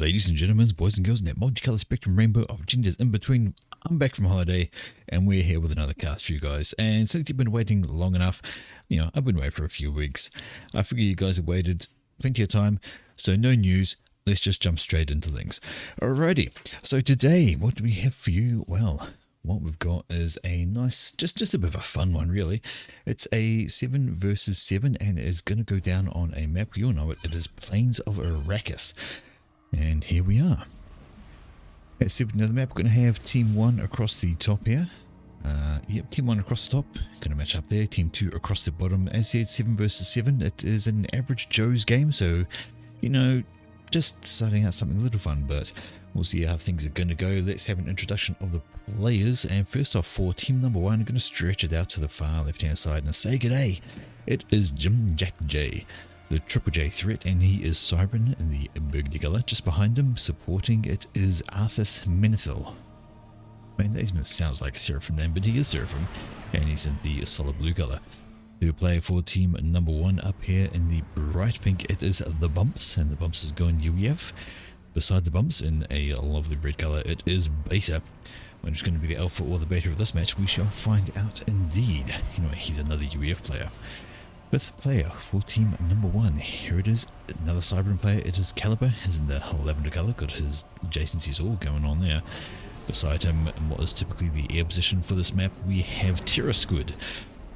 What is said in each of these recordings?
Ladies and gentlemen, boys and girls in that multicolored spectrum rainbow of genders in between, I'm back from holiday and we're here with another cast for you guys. And since you've been waiting long enough, I've been waiting for a few weeks. I figure you guys have waited plenty of time, so no news. Let's just jump straight into things. Alrighty, so today, what do we have for you? Well, what we've got is a nice, just a bit of a fun one really. It's a 7 versus 7 and it's going to go down on a map. We all know it. It is Plains of Arracis. And here we are. At 7 of the map, we're going to have Team 1 across the top here. Team 1 across the top, going to match up there. Team 2 across the bottom. As said, 7 versus 7. It is an average Joe's game, so, just starting out something a little fun, but we'll see how things are going to go. Let's have an introduction of the players. And first off, for team number 1, I'm going to stretch it out to the far left-hand side and say g'day. It is Jim Jack J, the Triple J threat, and he is Cybran in the burgundy colour. Just behind him, supporting it, is Arracis Menethil. I mean, that even sounds like a Seraphim name, but he is Seraphim, and he's in the solid blue colour. The player for team number 1 up here in the bright pink, it is the Bumps, and the Bumps is going UEF. Beside the Bumps in a lovely red colour, it is Beta. Whether it's going to be the Alpha or the Beta of this match, we shall find out indeed. Anyway, he's another UEF player. 5th player for team number 1. Here it is, another Cybran player. It is Caliber, is in the lavender colour, got his adjacencies all going on there. Beside him, in what is typically the air position for this map, we have Terra Squid.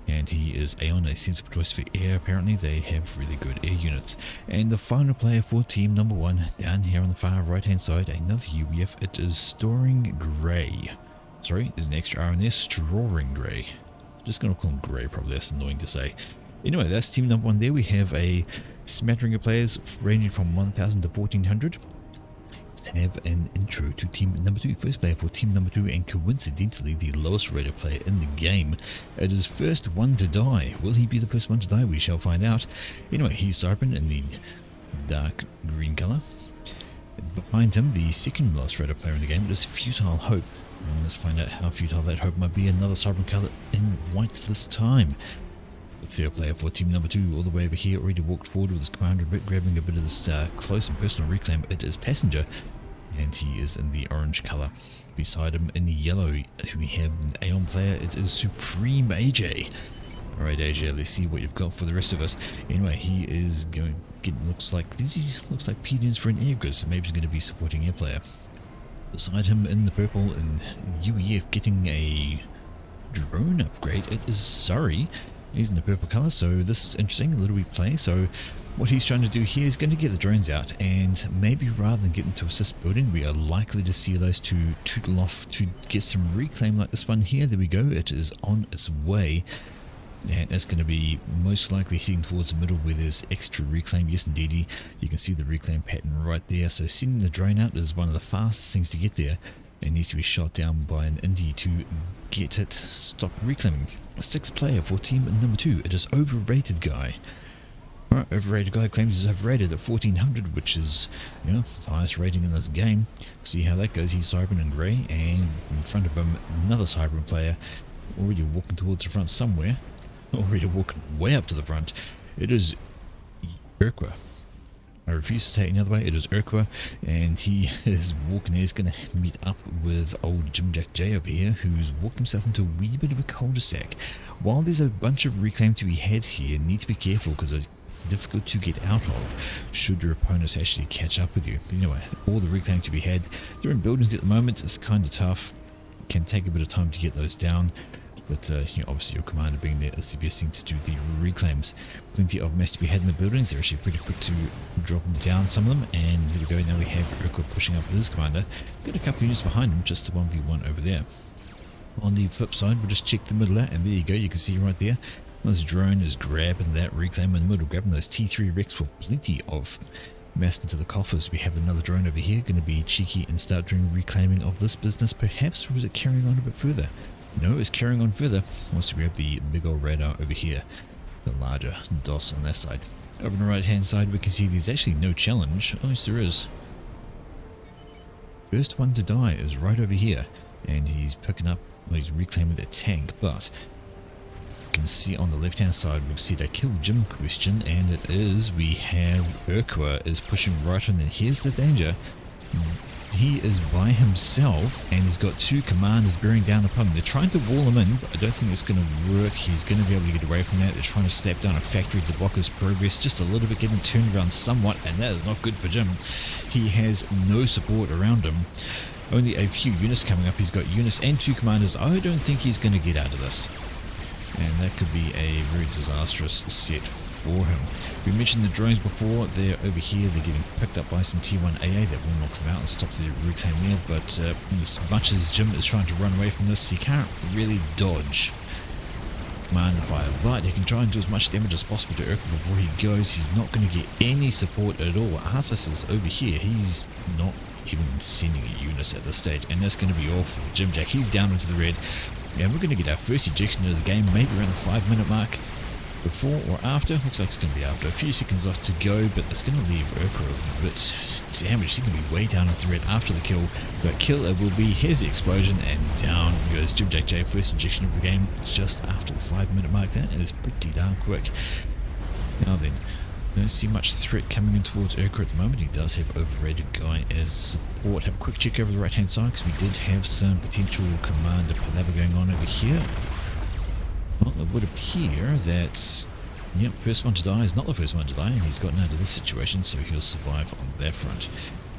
And he is Aeon, a sensible choice for air. Apparently they have really good air units. And the final player for team number 1, down here on the far right hand side, another UEF. It is Storing Grey. Sorry, there's an extra R in there, Strawing Grey. Just going to call him Grey, probably, that's annoying to say. Anyway, that's team number 1 there. We have a smattering of players ranging from 1000 to 1400. Let's have an intro to team number 2. First player for team number 2, and coincidentally the lowest rated player in the game. It is first one to die. Will he be the first one to die? We shall find out. Anyway, he's Cybran in the dark green colour. Behind him, the second lowest rated player in the game, it is Futile Hope. And let's find out how futile that hope might be. Another Cybran colour in white this time. The third player for team number 2, all the way over here, already walked forward with his commander a bit, grabbing a bit of this close and personal reclaim. It is Passenger, and he is in the orange colour. Beside him in the yellow, we have an Aeon player. It is Supreme AJ. Alright AJ, let's see what you've got for the rest of us. Anyway, he is going, looks like PDs for an air grid, so maybe he's going to be supporting air player. Beside him in the purple and UEF, getting a drone upgrade, it is Surrey. He's in the purple colour, so this is interesting, a little bit play. So what he's trying to do here is going to get the drones out, and maybe rather than get them to assist building, we are likely to see those two tootle off to get some reclaim like this one here. There we go, it is on its way, and it's going to be most likely heading towards the middle where there's extra reclaim. Yes indeedy, you can see the reclaim pattern right there. So sending the drone out is one of the fastest things to get there. It needs to be shot down by an indie to get it stop reclaiming. 6th player for team number 2, it is Overrated Guy. Alright, Overrated Guy claims he's overrated at 1400, which is, the highest rating in this game. See how that goes. He's Cybran in grey, and in front of him, another Cybran player, already walking towards the front somewhere. Already walking way up to the front. It is Urqua. I refuse to say it any other way. It is Urqua, and he is walking. He's going to meet up with old Jim Jack J over here, who's walked himself into a wee bit of a cul-de-sac. While there's a bunch of reclaim to be had here, need to be careful because it's difficult to get out of should your opponents actually catch up with you. But anyway, all the reclaim to be had. They're in buildings at the moment. It's kind of tough. Can take a bit of time to get those down. But obviously your commander being there is the best thing to do the reclaims. Plenty of mess to be had in the buildings. They're actually pretty quick to drop down some of them. And there we go. Now we have Urqua pushing up with his commander. Got a couple of units behind him, just the 1v1 over there. On the flip side, we'll just check the middle out, and there you go. You can see right there. This drone is grabbing that reclaim in the middle, grabbing those T3 Rex for plenty of mass into the coffers. We have another drone over here, going to be cheeky and start doing reclaiming of this business perhaps, or is it carrying on a bit further? No, it's carrying on further. Wants to grab the big old radar over here, the larger DOS on that side. Over on the right hand side we can see there's actually no challenge. Oh yes there is. First one to die is right over here, and he's picking up, well, he's reclaiming the tank, but you can see on the left hand side we've said a kill Jim question, and it is, we have Urqua is pushing right on, and here's the danger. he is by himself and he's got two commanders bearing down upon him. They're trying to wall him in, but I don't think it's going to work. He's going to be able to get away from that. They're trying to slap down a factory to block his progress just a little bit, getting turned around somewhat, and that is not good for Jim. He has no support around him. Only a few units coming up. He's got units and two commanders. I don't think he's going to get out of this. And that could be a very disastrous set for him. We mentioned the drones before. They're over here. They're getting picked up by some T1 AA that will knock them out and stop the reclaim there. But as much as Jim is trying to run away from this, he can't really dodge command fire. But he can try and do as much damage as possible to Urkel before he goes. He's not going to get any support at all. Arracis is over here. He's not even sending a unit at this stage. And that's going to be all for Jim Jack. He's down into the red. And we're going to get our first ejection into the game, maybe around the 5-minute mark. Before or after, looks like it's going to be after. A few seconds off to go, but it's going to leave Urkel a bit damaged. He's going to be way down at the red after the kill, but kill it will be. Here's the explosion, and down goes Jim Jack J. First injection of the game just after the 5-minute mark. That is pretty darn quick. Now then, don't see much threat coming in towards Urkel at the moment. He does have overrated guy as support. Have a quick check over the right hand side, because we did have some potential commander palaver going on over here. Well, it would appear that, yep, first one to die is not the first one to die, and he's gotten out of this situation, so he'll survive on that front.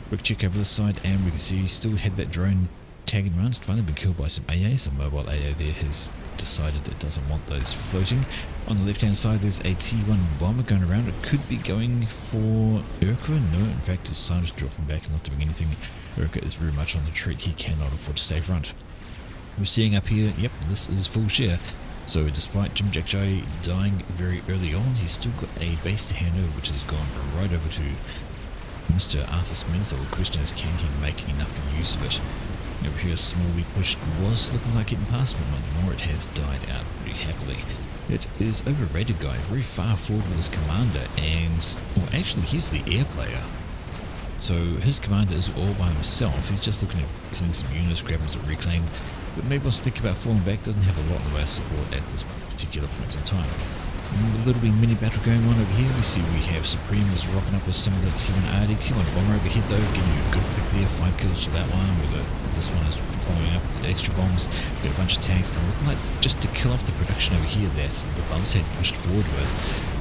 Quick check over this side, and we can see he still had that drone tagging around. It's finally been killed by some AA, some mobile AA there has decided that it doesn't want those floating. On the left hand side, there's a T1 bomber going around. It could be going for Urkel. No, in fact, it's decided to drop him back and not doing anything. Urkel is very much on the retreat. He cannot afford to stay front. We're seeing up here, yep, this is full share. So despite Jim Jack J dying very early on, he's still got a base to hand over, which has gone right over to Mr. Arthur Smith. The question is, can he make enough use of it? Over here, a small wee push was looking like getting past, but not anymore. It has died out pretty happily. It is overrated guy, very far forward with his commander, and, well, actually he's the air player. So his commander is all by himself. He's just looking at killing some units, grabbing some reclaim. But maybe let's think about falling back. Doesn't have a lot in the way of support at this particular point in time. A little bit mini battle going on over here. We see we have Supreme is rocking up with some of the T1 RD, T1 bomber over here though, getting a good pick there. 5 kills for that one. This one is following up with extra bombs. We've got a bunch of tanks, and looking like just to kill off the production over here that the bumps had pushed forward with.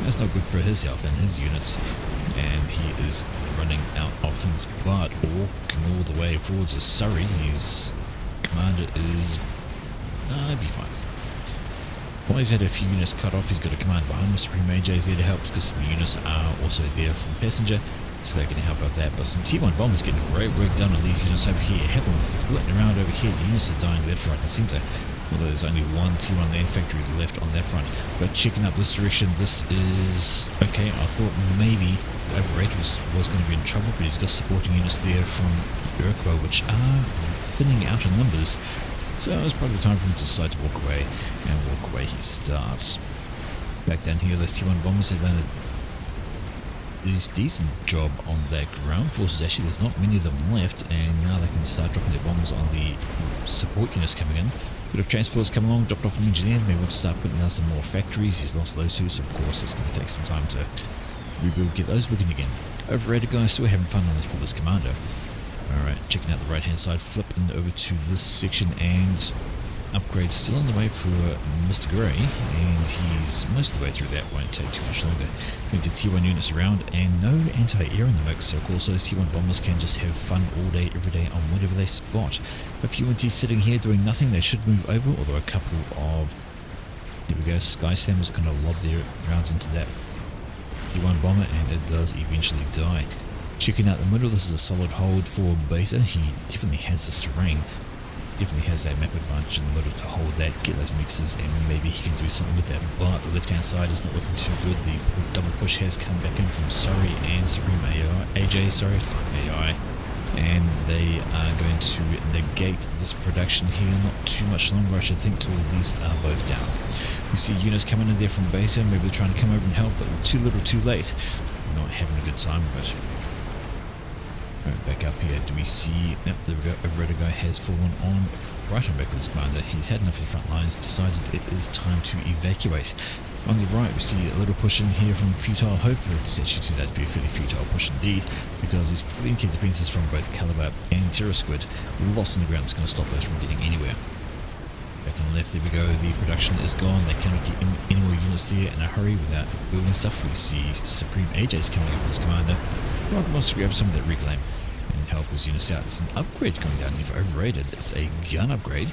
That's not good for his health and his units. And he is running out of things, but walking all the way forwards to Surrey. His commander is he'd be fine. While he's had a few units cut off, he's got a command behind him. Supreme AJ is there to help, because some units are also there from passenger, so they're going to help out that. But some T1 bombers getting great work done on these units over here. Have them flitting around over here. The units are dying left, right and centre. Although there's only one T1 land factory left on that front. But checking up this direction, this is okay. I thought maybe overrated was going to be in trouble, but he's got supporting units there from Urkel, which are thinning out in numbers. So it's probably time for him to decide to walk away, and walk away he starts. Back down here, those T1 bombers have done a decent job on that ground forces. Actually, there's not many of them left, and now they can start dropping their bombs on the support units coming in. Bit of transports come along, dropped off an engineer, maybe want to start putting down some more factories. He's lost those two, so of course it's going to take some time to rebuild, get those working again. Overrated guys still having fun on this with this commander. Alright, checking out the right hand side, flipping over to this section, and upgrade still on the way for Mr. Grey, and he's most of the way through. That won't take too much longer. Going to T1 units around, and no anti-air in the mix, so of course those T1 bombers can just have fun all day, every day on whatever they spot. A few NTs sitting here doing nothing. They should move over, although a couple of, there we go, Sky Slammers going to lob their rounds into that T1 bomber, and it does eventually die. Checking out the middle, this is a solid hold for Beta. He definitely has this terrain, definitely has that map advantage in the middle to hold that, get those mixes, and maybe he can do something with that. But the left hand side is not looking too good. The double push has come back in from Surrey and Supreme AI, and they are going to negate this production here. Not too much longer, I should think, till these are both down. We see units coming in there from Beta, maybe they're trying to come over and help, but too little too late. Not having a good time with it. Right, back up here, do we see, yep, there we go, a Redder guy has fallen on right on back with his commander. He's had enough of the front lines, decided it is time to evacuate. On the right, we see a little push in here from Futile Hope. It's actually turned out to be a fairly futile push indeed, because there's plenty of defences from both Caliber and Terror Squid. Lost on the ground that's going to stop those from getting anywhere. Back on the left, there we go. The production is gone. They cannot get any more units there in a hurry without building stuff. We see Supreme AJ's coming up with his commander. Rock wants to grab some of that reclaim and help his units out. It's an upgrade going down here for Overrated. It's a gun upgrade.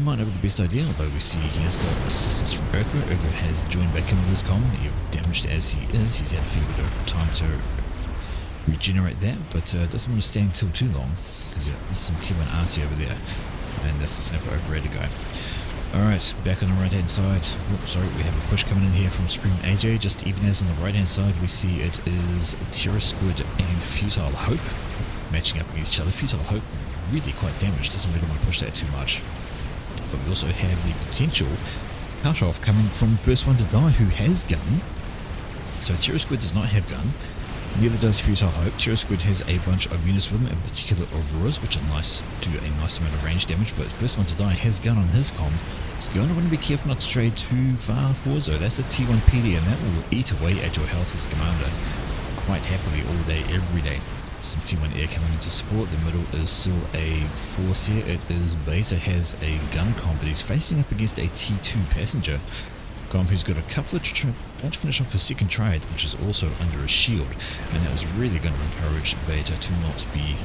Might not be the best idea, although we see he has got assistance from Urko. Urko has joined back in with his comm. Damaged as he is, he's had a fair bit of time to regenerate that, but doesn't want to stand still too long, because there's some T1 RT over there, and that's the same for Overrated guy. Alright, back on the right hand side. Oops, sorry, we have a push coming in here from Supreme AJ, just even as on the right hand side we see it is Terror Squid and Futile Hope matching up against each other. Futile Hope really quite damaged, doesn't really want to push that too much. But we also have the potential cut-off coming from First One to Die, who has gun. So Terror Squid does not have gun, neither does Futile Hope. Terror Squid has a bunch of units with him, in particular Auroras, which are nice, do a nice amount of range damage, but First One to Die has gun on his comm. So you're going to want to be careful not to stray too far forward, so that's a T1 PD, and that will eat away at your health as a commander quite happily all day, every day. Some T1 air coming into support. The middle is still a force here. It is Beta, has a gun comp, but he's facing up against a T2 passenger comp who's got a couple of about to finish off his second trade, which is also under a shield, and that was really going to encourage Beta to not be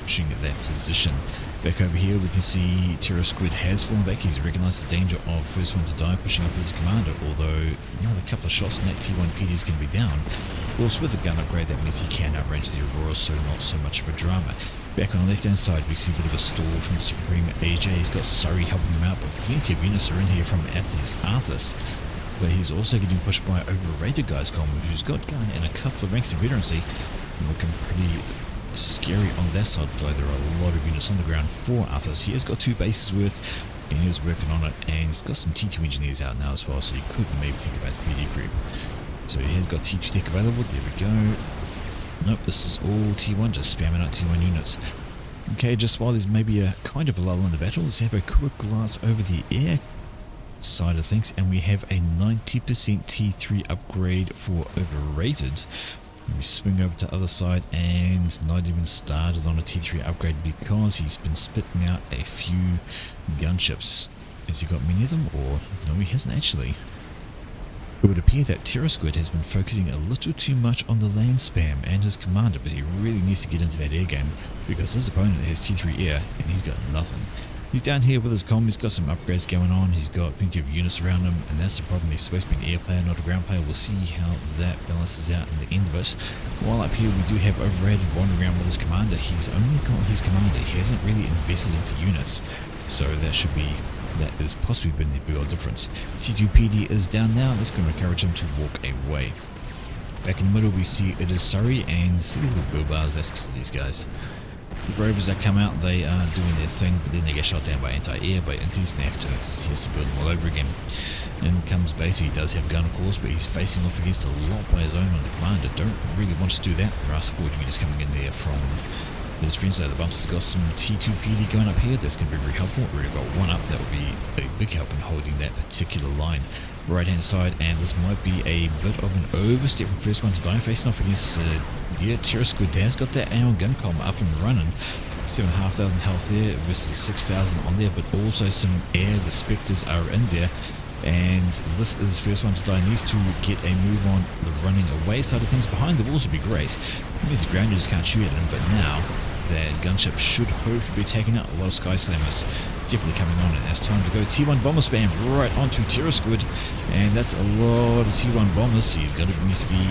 pushing at that position. Back over here we can see Terror Squid has fallen back. He's recognised the danger of First One to Die pushing up with his commander, although another couple of shots and that T1 PD is going to be down. Of course, with the gun upgrade that means he can outrange the Aurora, so not so much of a drama. Back on the left hand side we see a bit of a stall from Supreme AJ. He's got Surrey helping him out, but plenty of units are in here from Arracis. But he's also getting pushed by Overrated guys who's got gun and a couple of ranks of veterancy, looking pretty scary on that side, although there are a lot of units on the ground for Arthas. He has got 2 bases worth, and he is working on it, and he's got some T2 engineers out now as well, so he could maybe think about PD creep. So he has got T2 tech available. There we go. Nope, this is all T1, just spamming out T1 units. Okay, just while there's maybe a kind of a lull in the battle, let's have a quick glance over the air side of things, and we have a 90% T3 upgrade for Overrated. We swing over to the other side, and not even started on a T3 upgrade because he's been spitting out a few gunships. Has he got many of them, or no, he hasn't actually. It would appear that Terror Squid has been focusing a little too much on the land spam and his commander, but he really needs to get into that air game because his opponent has T3 air and he's got nothing. He's down here with his comm, he's got some upgrades going on, he's got plenty of units around him, and that's the problem. He's supposed to be an air player, not a ground player. We'll see how that balances out in the end of it. While up here we do have Overrated wandering around with his commander. He's only got his commander, he hasn't really invested into units, so that is possibly been the real difference. T2 PD is down now, that's going to encourage him to walk away. Back in the middle we see it is Surrey, and see these little bill bars, that's because of these guys. The Rovers that come out, they are doing their thing, but then they get shot down by anti-air, by intis, and he has to build them all over again. In comes Beta. He does have a gun of course, but he's facing off against a lot by his own on the commander. Don't really want to do that. There are supporting units coming in there from his friends. So the bumps has got some T2 PD going up here. That's going to be very helpful. We've already got one up. That will be a big help in holding that particular line. Right hand side, and this might be a bit of an overstep from First One to Die, facing off against Terror Squid has got that AON gun comm up and running. 7,500 health there versus 6,000 on there, but also some air. The Spectres are in there, and this is First One to Die. Needs to get a move on the running away side of things. Behind the walls would be great. These grounders can't shoot at him, but now that gunship should hopefully be taking out a lot of Sky Slammers. Definitely coming on, and it's time to go T1 bomber spam right onto Terror Squid, and that's a lot of T1 bombers. He's going to need to be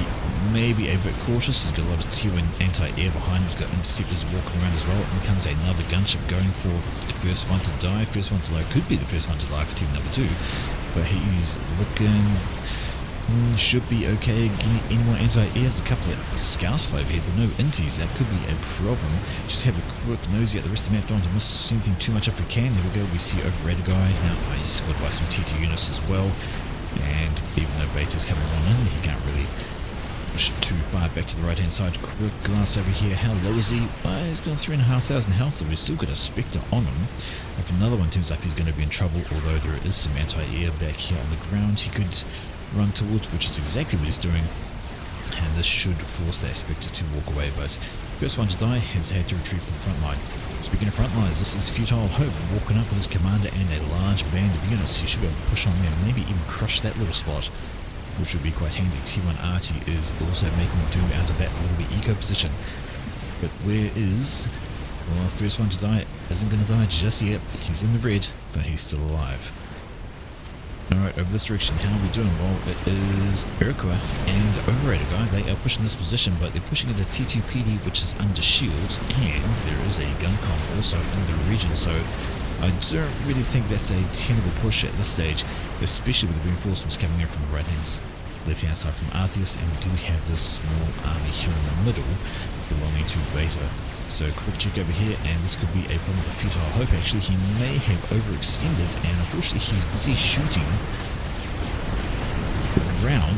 maybe a bit cautious. He's got a lot of T1 anti-air behind him. He's got interceptors walking around as well. And comes another gunship going for the First One to Die. First One to Die could be the First One to Die for team number 2, but he's looking should be okay. Any more anti-air? There's a couple of scouts over here, but no inties. That could be a problem. Just have a quick nosy at the rest of the map. Don't want to miss anything too much if we can. There we go. We see Overrated guy. Now he's spotted by some T2 units as well. And even though Beta's coming on in, he can't really push too far back to the right hand side. Quick glance over here. How low is he? He's got 3,500 health, but we've still got a Spectre on him. If another one turns up, he's going to be in trouble, although there is some anti-air back here on the ground. He could run towards, which is exactly what he's doing. And this should force that Spectre to walk away, but first one to die has had to retreat from the front line. Speaking of front lines, this is Futile Hope walking up with his commander and a large band of units. He should be able to push on there, maybe even crush that little spot, which would be quite handy. T1 Archie is also making do out of that little bit eco position. But where is... Well, first one to die isn't going to die just yet. He's in the red, but he's still alive. Alright, over this direction, how are we doing? Well, it is Urqua and Overrated Guy. They are pushing this position, but they're pushing into T2PD, which is under shields, and there is a gun comp also in the region, so I don't really think that's a tenable push at this stage, especially with the reinforcements coming in from the left-hand side from Arracis, and we do have this small army here in the middle belonging to Beta. So quick check over here, and this could be a problem with Futile Hope. Actually, he may have overextended, and unfortunately he's busy shooting around.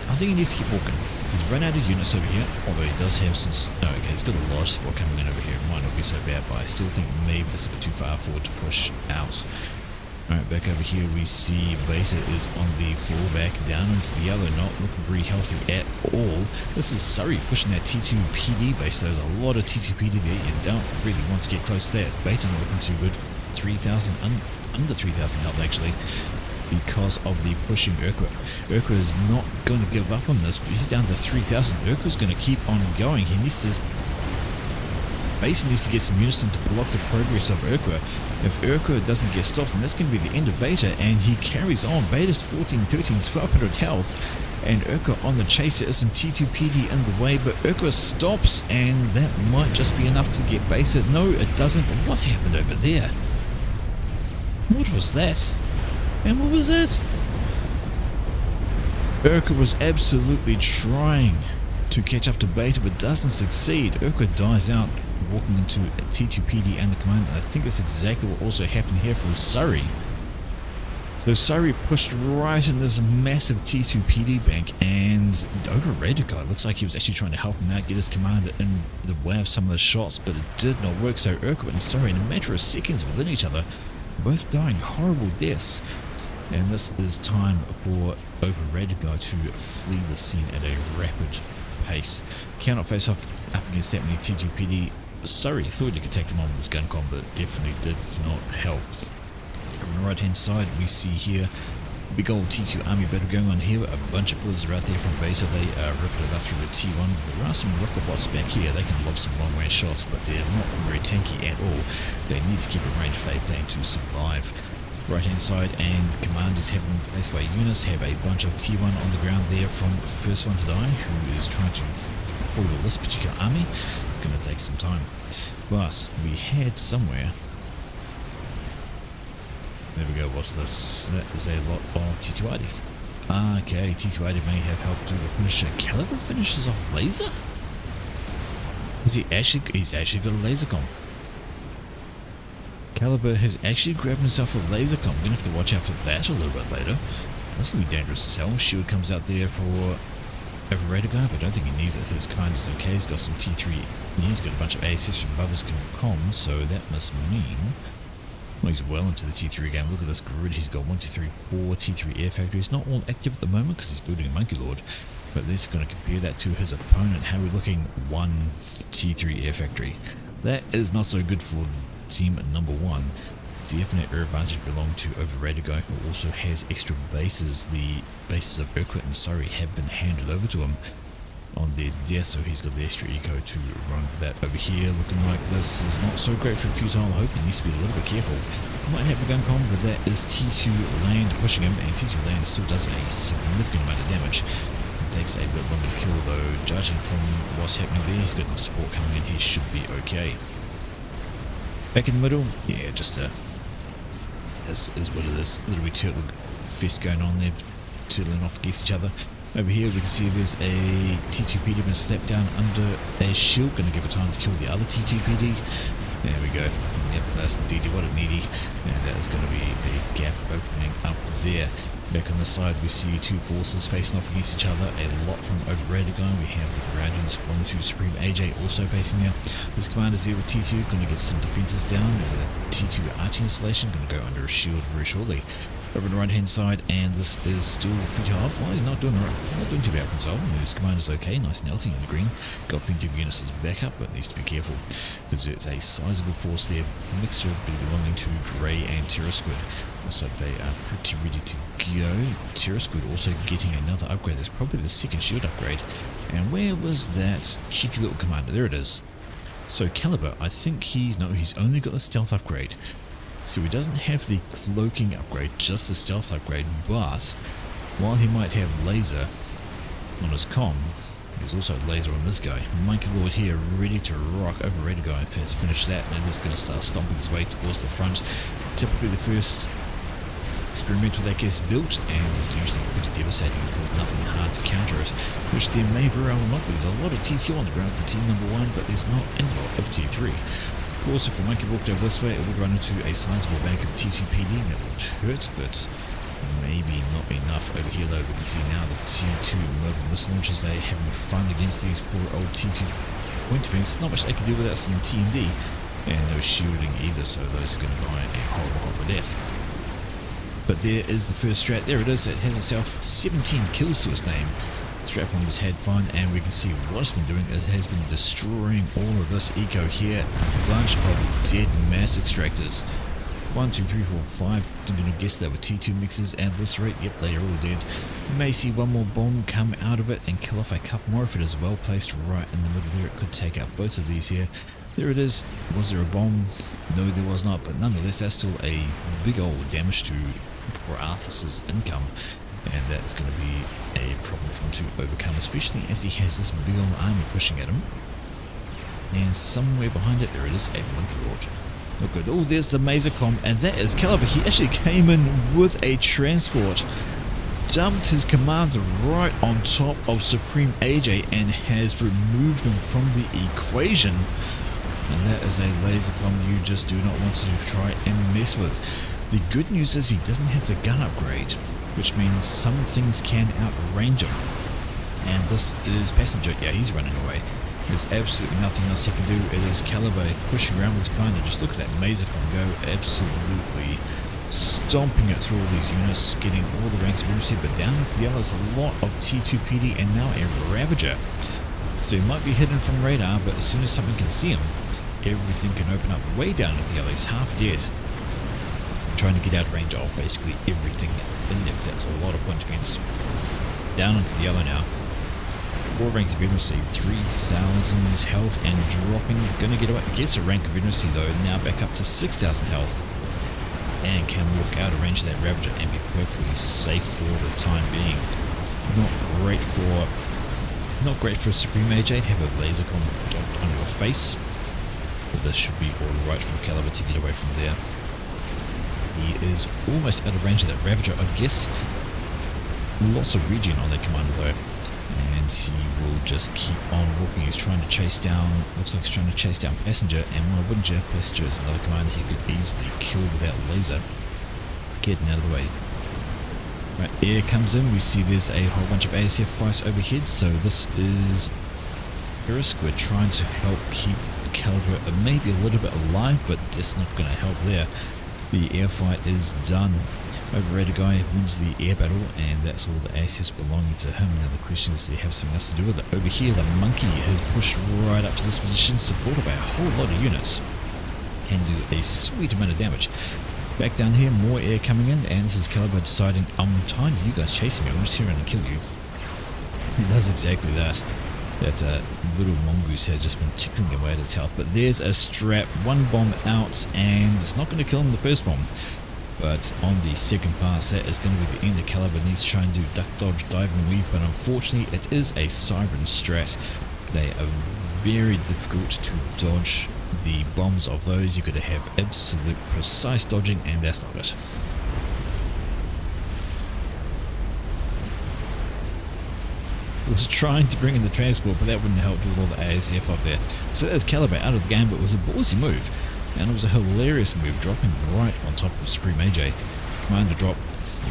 I think he needs to keep walking. He's run out of units over here, although he does have some... Oh, okay, he's got a large support coming in over here. It might not be so bad, but I still think maybe this is a bit too far forward to push out. Alright, back over here we see Beta is on the fall back down into the yellow, not looking very healthy at all. This is Surrey pushing that T2 PD base. There's a lot of T2 PD there. You don't really want to get close to that. Beta not looking too good. 3,000, under 3,000 health actually, because of the pushing Urqua. Urqua is not going to give up on this, but he's down to 3,000. Urqua's going to keep on going. He needs to... Beta needs to get some unison to block the progress of Urqua. If Urqua doesn't get stopped, then that's going to be the end of Beta, and he carries on. Beta's 14, 13, 1200 health, and Urqua on the chase. There is some T2PD in the way, but Urqua stops, and that might just be enough to get Beta. No, it doesn't. But what happened over there? What was that? And what was that? Urqua was absolutely trying to catch up to Beta, but doesn't succeed. Urqua dies out, walking into T2PD and the commander. I think that's exactly what also happened here for Surrey. So Surrey pushed right in this massive T2PD bank, and Overrated Guy looks like he was actually trying to help him out, get his commander in the way of some of the shots, but it did not work. So Urqua and Surrey, in a matter of seconds within each other, both dying horrible deaths. And this is time for Overrated Guy to flee the scene at a rapid pace. Cannot face off up against that many T2PD. Surrey thought he could take them on with his gun comp, but it definitely did not help. On the right hand side we see here big old T2 army battle going on here. A bunch of pillars are out there from Beta. They are ripping it up through the T1. There are some rocket bots back here. They can lob some long range shots, but they're not very tanky at all. They need to keep a range if they plan to survive. Right hand side, and commanders have been placed by units, have a bunch of T1 on the ground there from First One to Die, who is trying to foil this particular army. Gonna take some time. But we had somewhere... There we go, what's this? That is a lot of T2ID. Okay, T2ID may have helped do the finisher. Caliber finishes off laser? He's actually got a laser comp. Caliber has actually grabbed himself a laser comp. We're going to have to watch out for that a little bit later. That's going to be dangerous as hell. Shield comes out there for Overrated Guy, but I don't think he needs it. His commander's okay. He's got some T3. He's got a bunch of ASS from above his comms, so that must mean... Well, he's well into the T3 game. Look at this grid. He's got 1, 2, 3, 4 T3 air factories. Not all active at the moment because he's building a Monkey Lord. But this is going to compare that to his opponent. How are we looking? 1 T3 air factory. That is not so good for team number 1. Definite air advantage belong to Overrated Guy, who also has extra bases. The bases of Urqua and Surrey have been handed over to him on their death, so he's got the extra eco to run that. Over here, looking like this is not so great for Futile Hope. He needs to be a little bit careful. Might have a gun comp, but that is T2 Land pushing him, and T2 Land still does a significant amount of damage. It takes a bit longer to kill though. Judging from what's happening there, he's got enough support coming in, he should be okay. Back in the middle, yeah, just this is what it is. A little bit turtle fest going on there, turtling off against each other. Over here we can see there's a T2PD been slapped down under a shield, going to give it time to kill the other T2PD. There we go. Yep, that's indeed what it needed. And that is going to be a gap opening up there. Back on the side we see two forces facing off against each other. A lot from Overrated Guy. We have the ground units belonging to Supreme AJ also facing there. This commander's there with T2, going to get some defenses down. There's a T2 arching installation, going to go under a shield very shortly. over on the right hand side, and this is still pretty hard. Well, he's not doing too bad for himself. His command is okay, nice and healthy in the green. Got plenty of units as backup, but needs to be careful because it's a sizable force there. A mixture belonging to Grey and Terror Squid. Looks like they are pretty ready to go. Terror Squid also getting another upgrade. That's probably the second shield upgrade. And where was that cheeky little commander? There it is. So Caliber, I think he's only got the stealth upgrade. So he doesn't have the cloaking upgrade, just the stealth upgrade, but while he might have laser on his comm, there's also laser on this guy. Monkey Lord here, ready to rock over Raider Guy. Has finished that and is going to start stomping his way towards the front. Typically the first experimental that gets built, and is usually pretty devastating if there's nothing hard to counter it, which there may very well not be. There's a lot of T2 on the ground for team number 1, but there's not a lot of T3. Of course, if the monkey walked over this way, it would run into a sizable bank of T2 PD, and that would hurt, but maybe not enough over here though. We can see now the T2 mobile missile launchers, they're having fun against these poor old T2 point defense. Not much they can do without some TMD, and no shielding either, so those are going to die a horrible death. But there is the first strat. There it is. It has itself 17 kills to its name. Strap on has had fun, and we can see what it's been doing. It has been destroying all of this eco here. A bunch of dead mass extractors. 1, 2, 3, 4, 5. I'm going to guess that were T2 mixes at this rate. Yep, they are all dead. You may see one more bomb come out of it and kill off a couple more if it is well placed right in the middle where it could take out both of these here. There it is. Was there a bomb? No, there was not, but nonetheless, that's still a big old damage to poor Arracis' income, and that is going to be a problem for him to overcome, especially as he has this big old army pushing at him. And somewhere behind it, there it is, a Monkey Lord. Look good. Oh, there's the Masorcom, and that is Caliber. He actually came in with a transport, dumped his commander right on top of Supreme AJ, and has removed him from the equation. And that is a Lasercom you just do not want to try and mess with. The good news is he doesn't have the gun upgrade, which means some things can outrange him. And this is Passenger. Yeah, he's running away. There's absolutely nothing else he can do. It is Caliber pushing around with his commander. Just look at that Masorcom go, absolutely stomping it through all these units, getting all the ranks of infantry, but down into the others, a lot of T2 PD and now a Ravager. So he might be hidden from radar, but as soon as someone can see him, everything can open up way down into the other. He's half dead. Trying to get out of range of basically everything index. That's a lot of point defense. Down into the yellow now. 4 ranks of intimacy, 3,000 health and dropping. Gonna get away. Gets a rank of intimacy though, now back up to 6,000 health. And can walk out of range of that Ravager and be perfectly safe for the time being. Not great for Supreme AJ to have a Lasercom dropped on your face. But this should be alright for Caliber to get away from there. He is almost out of range of that Ravager, I guess. Lots of regen on that commander though. And he will just keep on walking. He's trying to chase down, looks like he's trying to chase down Passenger, and why wouldn't you? Passenger is another commander he could easily kill without laser. Getting out of the way. Right, air comes in, we see there's a whole bunch of ASF fights overhead, so this is Terror Squid trying to help keep Caliber maybe a little bit alive, but that's not going to help there. The air fight is done. Overrated guy wins the air battle, and that's all the assets belonging to him. Now the question is, do you have something else to do with it? Over here, the monkey has pushed right up to this position, supported by a whole lot of units. Can do a sweet amount of damage. Back down here, more air coming in, and this is Caliber deciding, I'm tired of you guys chasing me, I'm just here to kill you. He does exactly that. That little mongoose has just been tickling away at its health, but there's a strap, one bomb out, and it's not going to kill him the first bomb, but on the second pass, that is going to be the end of Caliber. Needs to try and do duck, dodge, dive and weave, but unfortunately it is a Siren strat. They are very difficult to dodge the bombs of those. You've got to have absolute precise dodging, and that's not it. Was trying to bring in the transport, but that wouldn't help with all the ASF up there. So there's Caliber out of the game, but it was a ballsy move. And it was a hilarious move, dropping right on top of Supreme AJ. Commander drop,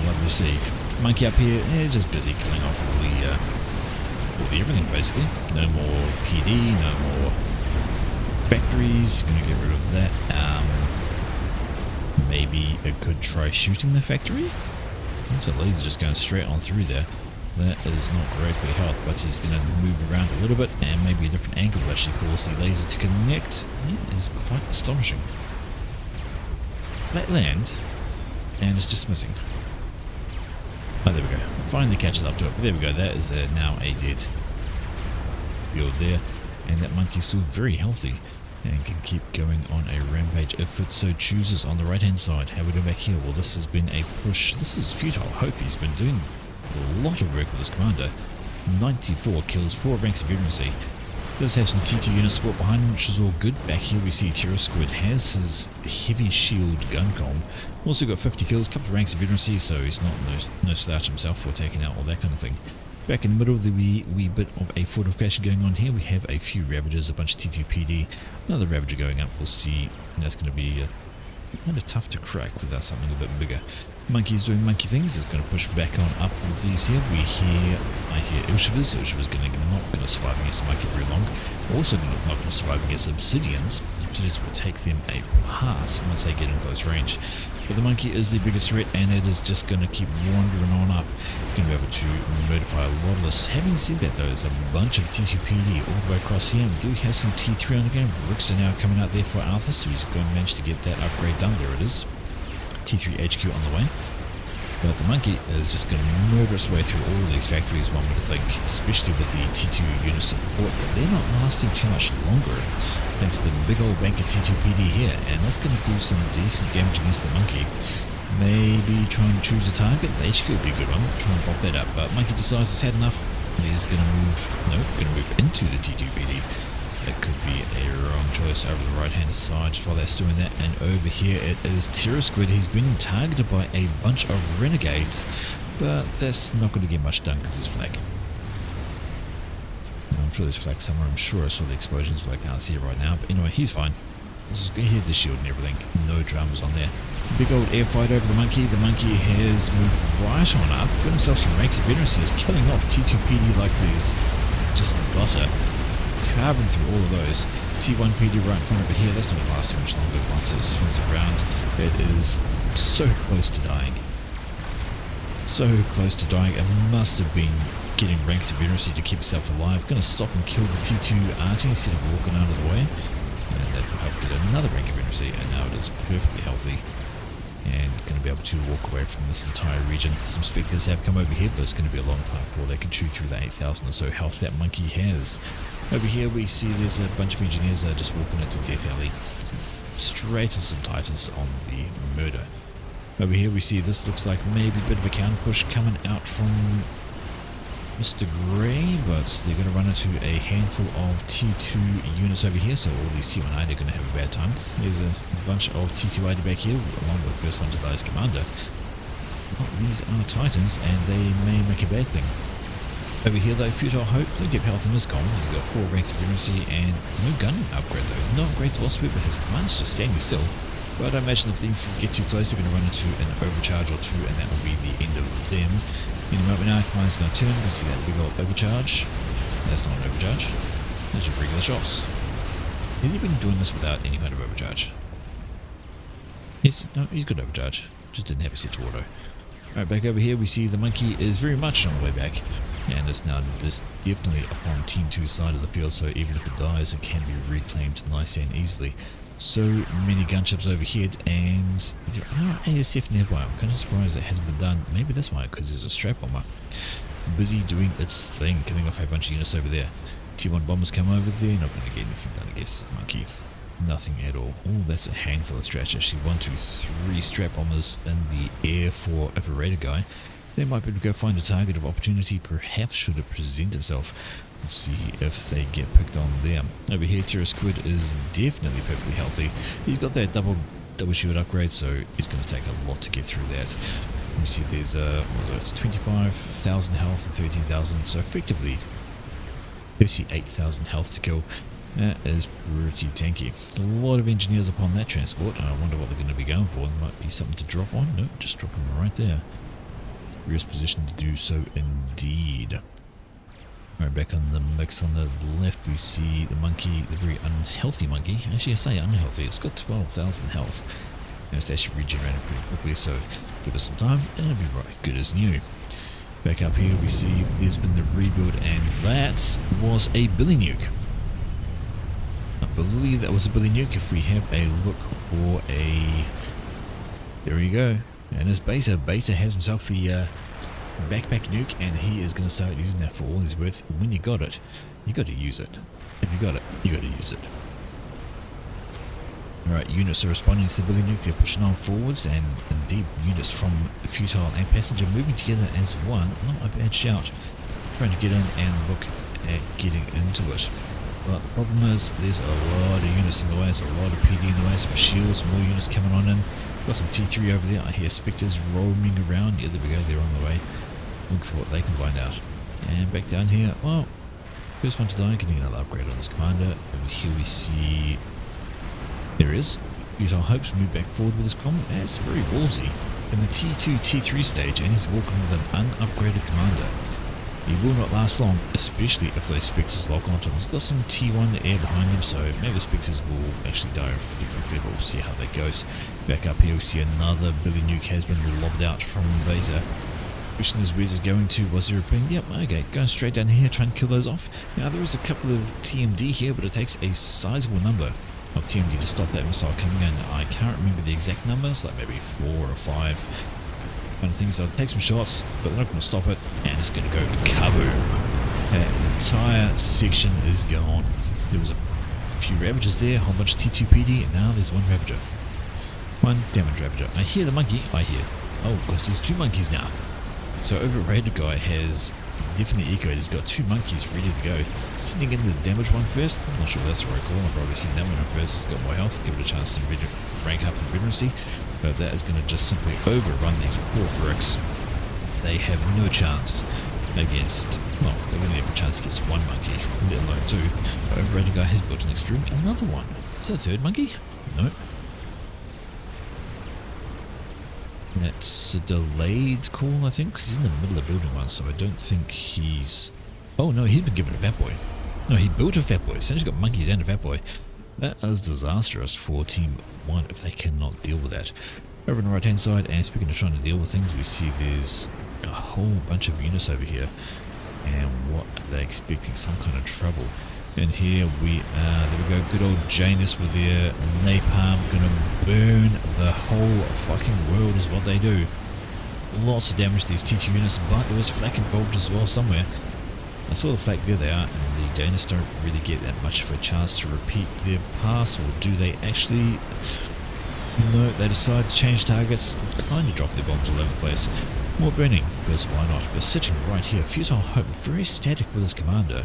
lovely to see. Monkey up here, just busy killing off all the everything basically. No more PD, no more factories, gonna get rid of that. Maybe it could try shooting the factory? Looks like laser just going straight on through there. That is not great for your health, but he's going to move around a little bit, and maybe a different angle will actually cause the laser to connect. It is quite astonishing. That land, and it's just missing. Oh, there we go. Finally catches up to it. But there we go. That is now a dead field there, and that monkey's still very healthy and can keep going on a rampage if it so chooses. On the right hand side, how are we doing back here? Well, this has been a push. This is futile hope. He's been doing a lot of work with this commander. 94 kills, 4 ranks of veterancy. Does have some T2 unit support behind him, which is all good. Back here we see Terror Squid has his heavy shield gun com. Also got 50 kills, couple of ranks of veterancy, so he's not no slouch himself for taking out all that kind of thing. Back in the middle, the wee bit of a fortification going on here. We have a few Ravagers, a bunch of T2 PD, another Ravager going up. We'll see, and that's going to be kind of tough to crack without something a bit bigger. Monkey's doing monkey things. It's going to push back on up with these here. I hear Ilshivers. Ilshivers not going to survive against the monkey very long. Also not going to survive against Obsidians. Obsidians will take them apart once they get in close range. But the monkey is the biggest threat, and it is just going to keep wandering on up. Going to be able to modify a lot of this. Having said that, though, there's a bunch of T2PD all the way across here. We do have some T3 on the game. Bricks are now coming out there for Arthur, so he's going to manage to get that upgrade done. There it is. T3 HQ on the way. But the monkey is just going to murder its way through all of these factories, one would think, especially with the T2 unit support, but they're not lasting too much longer. Thanks to the big old bank of T2 PD here, and that's going to do some decent damage against the monkey. Maybe try and choose a target. The HQ would be a good one. Try and pop that up. But monkey decides it's had enough. He's going to move into the T2 PD. That could be a wrong choice over the right hand side while that's doing that. And over here it is Terror Squid. He's been targeted by a bunch of renegades, but that's not going to get much done because there's flag. I'm sure there's flag somewhere. I'm sure I saw the explosions, but I can't see it right now. But anyway, he's fine. He had the shield and everything. No dramas on there. Big old air fight over the monkey. The monkey has moved right on up. Got himself some ranks of veterancy. He's killing off T2 PD like there's just butter. Carving through all of those. T1 PD right in front over here. That's not going to last too much longer once it swings around. It is so close to dying. So close to dying. It must have been getting ranks of veterancy to keep itself alive. Going to stop and kill the T2 arty instead of walking out of the way. And that will help get another rank of veterancy. And now it is perfectly healthy. And going to be able to walk away from this entire region. Some specters have come over here, but it's going to be a long time before they can chew through the 8,000 or so health that monkey has. Over here we see there's a bunch of engineers that are just walking into Death Alley. Straight to some titans on the murder. Over here we see this looks like maybe a bit of a counter push coming out from Mr. Grey, but they're going to run into a handful of T2 units over here, so all these T1ID are going to have a bad time. There's a bunch of T2ID back here, along with First One to Die's Commander. Well, these are Titans, and they may make a bad thing. Over here though, Futile Hope, plenty of health in his com. He's got 4 ranks of veterancy and no gun upgrade though. No upgrade to Lost Weapon, but his commander's just standing still. But I imagine if things get too close, they're going to run into an overcharge or two, and that will be the end of them. In a moment now, commander's going to turn. You can see that big old overcharge. That's not an overcharge. Those are regular shots. Has he been doing this without any kind of overcharge? No, he's got overcharge. Just didn't have it set to auto. Alright, back over here we see the monkey is very much on the way back. And it's now just definitely upon Team 2's side of the field, so even if it dies, it can be reclaimed nice and easily. So many gunships overhead, and there are ASF nearby. I'm kind of surprised it hasn't been done. Maybe that's why, because there's a strap bomber busy doing its thing, killing off a bunch of units over there. T1 bombers come over there, not going to get anything done against the monkey. Nothing at all. Oh, that's a handful of strats. Actually, 1, 2, 3 strap bombers in the air for a Raider guy. They might be able to go find a target of opportunity, perhaps should it present itself. We'll see if they get picked on there. Over here, Terror Squid is definitely perfectly healthy. He's got that double shield upgrade, so it's going to take a lot to get through that. Let me see if there's it's 25,000 health and 13,000, so effectively 38,000 health to kill. That is pretty tanky. A lot of engineers upon that transport. I wonder what they're going to be going for. There might be something to drop on. No, just drop them right there. Rear's position to do so indeed. Alright, back on the mix on the left we see the monkey, the very unhealthy monkey. Actually I say unhealthy, it's got 12,000 health. And it's actually regenerated pretty quickly, so Give us some time and it'll be right good as new. Back up here we see there's been the rebuild, and that was a Billy Nuke. I believe that was a Billy Nuke. If we have a look for a... There we go. And his Beta has himself the backpack nuke, and he is going to start using that for all he's worth. When you got it, you got to use it. If you got it, you got to use it. Alright, units are responding to the Billy Nuke. They're pushing on forwards, and indeed units from Futile and Passenger moving together as one. Not a bad shout. Trying to get in and look at getting into it. But the problem is there's a lot of units in the way. There's a lot of PD in the way. Some shields, more units coming on in. Got some T3 over there. I hear Spectres roaming around. Yeah, there we go. They're on the way. Look for what they can find out. And back down here. Well, first one to die. Getting another upgrade on this commander. Over here we see... There is. Futile hopes to move back forward with his comm. That's very ballsy. In the T2, T3 stage, and he's walking with an unupgraded commander. He will not last long, especially if those Spectres lock onto him. He's got some T1 air behind him, so maybe the Spectres will actually die pretty quickly, but we'll see how that goes. Back up here we see another Billy Nuke has been lobbed out from Beza. Question is, where's he going to? Was there a ping? Yep, okay, going straight down here, trying to kill those off. Now there is a couple of TMD here, but it takes a sizable number of TMD to stop that missile coming in. I can't remember the exact numbers, like maybe 4 or 5 kind of things. They'll take some shots, but they're not going to stop it, and it's going to go kaboom. That entire section is gone. There was a few Ravagers there, a whole bunch of T2 PD, and now there's one Ravager. One damage Ravager. I hear the monkey. Oh, because there's 2 monkeys now. So over Raider guy has definitely echoed. He's got 2 monkeys ready to go. Sending in the damage one first. I'm not sure that's the right call. I'll probably send that one in first. It's got more health. Give it a chance to rank up in veterancy. But that is going to just simply overrun these poor bricks. They have no chance against... Well, they wouldn't have a chance against 1 monkey, let alone 2. But over Raider guy has built an experiment. Another one. Is that a 3rd monkey? No. That's a delayed call, I think, because he's in the middle of building one, so I don't think he's... Oh no, he's been given a Fat Boy. No, he built a Fat Boy, so he's got monkeys and a Fat Boy. That is disastrous for Team 1 if they cannot deal with that. Over on the right hand side, and speaking of trying to deal with things, we see there's a whole bunch of units over here. And what are they expecting? Some kind of trouble. And here we are, there we go, good old Janus with their napalm, gonna burn the whole fucking world is what they do. Lots of damage to these T2 units, but there was flak involved as well somewhere. I saw the flak, there they are, and the Janus don't really get that much of a chance to repeat their pass, or do they actually? No, they decide to change targets, kind of drop their bombs all over the place. More burning, because why not? But sitting right here, Futile Hope, very static with his commander.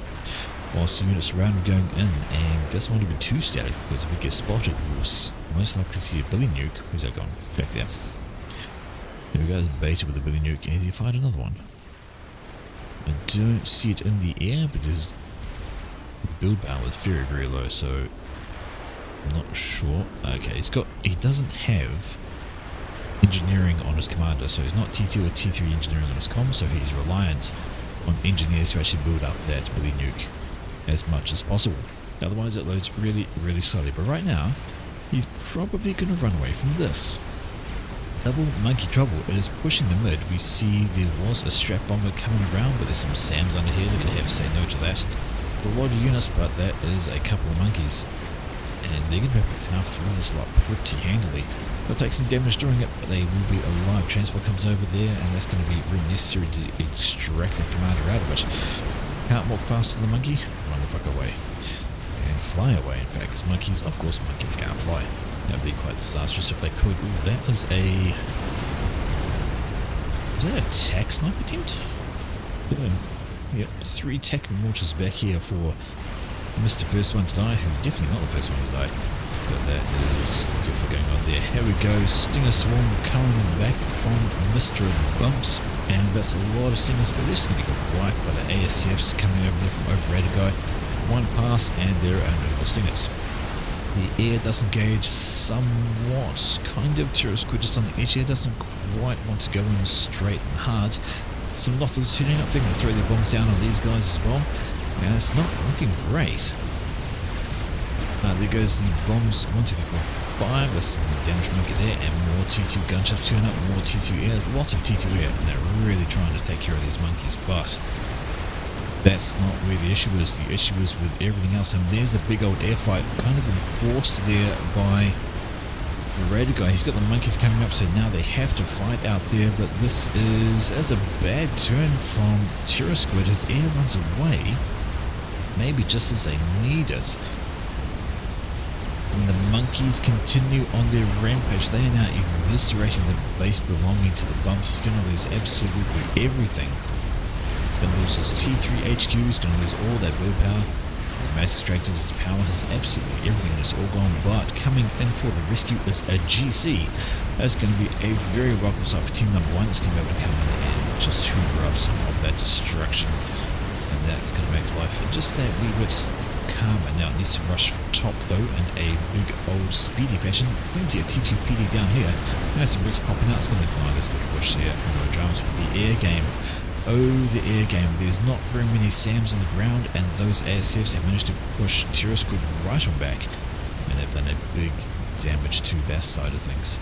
Whilst the units around him going in, and doesn't want to be too static, because if we get spotted, we'll most likely see a Billy Nuke. Where's that gone? Back there. There we go, there's Beta with a Billy Nuke. Has he fired another one? I don't see it in the air, because the build power is very, very low, so I'm not sure. Okay, he doesn't have engineering on his commander, so he's not T2 or T3 engineering on his comm, so he's reliant on engineers to actually build up that Billy Nuke as much as possible. Otherwise it loads really, really slowly. But right now, he's probably going to run away from this. Double monkey trouble. It is pushing the mid. We see there was a strap bomber coming around, but there's some SAMs under here. They're going to have to say no to that. It's a lot of units, but that is a couple of monkeys. And they're going to be able to power through this lot pretty handily. They'll take some damage during it, but they will be alive. Transport comes over there, and that's going to be really necessary to extract the commander out of it. Can't walk fast to the monkey? Run the fuck away. And fly away, in fact, because monkeys, of course monkeys can't fly. That would be quite disastrous if they could. Ooh, that is a... Was that a tac sniper attempt? Yeah. Yep, 3 tac launches back here for Mr. First One to Die, who's definitely not the first one to die. But that is definitely going on there. Here we go, Stinger Swarm coming back from Mr. Bumps, and that's a lot of Stingers, but they're just going to get wiped by the ASFs coming over there from Overrated Guy. 1 pass, and there are no more Stingers. The air does engage somewhat, kind of. Terror Squid just on the edge here, doesn't quite want to go in straight and hard. Some Lothers shooting up, they're going to throw their bombs down on these guys as well. And it's not looking great. There goes the bombs. 1, 2, 3, 4, 5. That's some damage monkey there, and more T2 gunshots turn up, more T2 air, lots of T2 air, and they're really trying to take care of these monkeys, but that's not where the issue is. The issue is with everything else, and there's the big old air fight, kind of been forced there by the raider guy. He's got the monkeys coming up, so now they have to fight out there, but this is as a bad turn from Terror Squid. His air runs away, maybe just as they need it. And the monkeys continue on their rampage. They are now eviscerating the base belonging to the bumps. He's going to lose absolutely everything. He's going to lose his T3 HQ, he's going to lose all that build power, his mass extractors, his power, his absolutely everything, and it's all gone. But coming in for the rescue is a GC. That's going to be a very welcome sight for team number 1. It's going to be able to come in and just hoover up some of that destruction. And that is going to make life just that wee bit calmer. Now it needs to rush from top though in a big old speedy fashion. Plenty of T2 PD down here. There's some bricks popping out. It's going to fly this little bush here. No dramas with the air game. Oh, the air game. There's not very many SAMs on the ground, and those ASFs have managed to push Terror Squid right on back, and they've done a big damage to that side of things.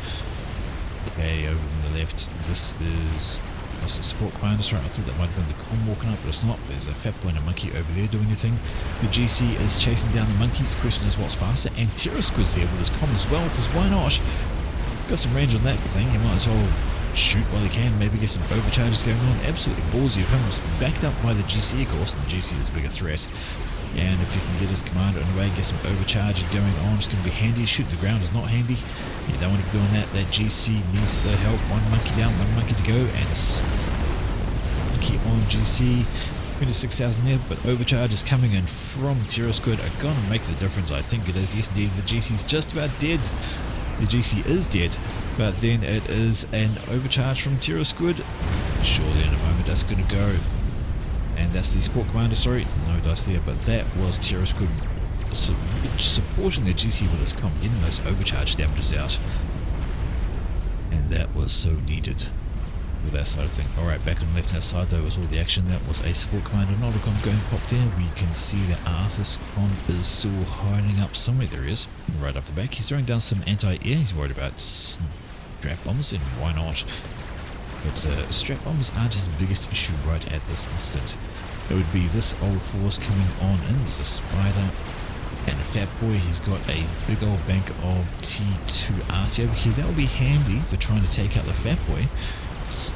Okay, over on the left, this is the support commander. Sorry, I thought that might have been the com walking up, but it's not. There's a fat boy and a monkey over there doing their thing. The GC is chasing down the monkeys. The question is what's faster, and Terror Squid's there with his com as well, because why not? He's got some range on that thing. He might as well shoot while he can, maybe get some overcharges going on. Absolutely ballsy of him. It's backed up by the GC, of course, and the GC is a bigger threat. And if you can get his commander in the way, get some overcharging going on, it's going to be handy. Shooting the ground is not handy. You don't want to be doing that. That GC needs the help. One monkey down, one monkey to go, and a monkey on GC. 26,000 there, but overcharge is coming in from Terror Squid are going to make the difference. I think it is. Yes, indeed, the GC's just about dead. The GC is dead, but then it is an overcharge from Terror Squid. Surely in a moment that's going to go. And that's the support commander, sorry, no dice there, but that was Terror Squid supporting the GC with his comp, getting those overcharge damages out. And that was so needed with that side of thing. Alright, back on the left hand side though was all the action. That was a support commander, not a comp going pop there. We can see that Arracis comp is still hiding up somewhere. There he is, right off the back. He's throwing down some anti-air. He's worried about strap bombs, and why not? But strap bombs aren't his biggest issue right at this instant. It would be this old force coming on in. There's a spider and a fat boy. He's got a big old bank of T2 RT over here. That will be handy for trying to take out the fat boy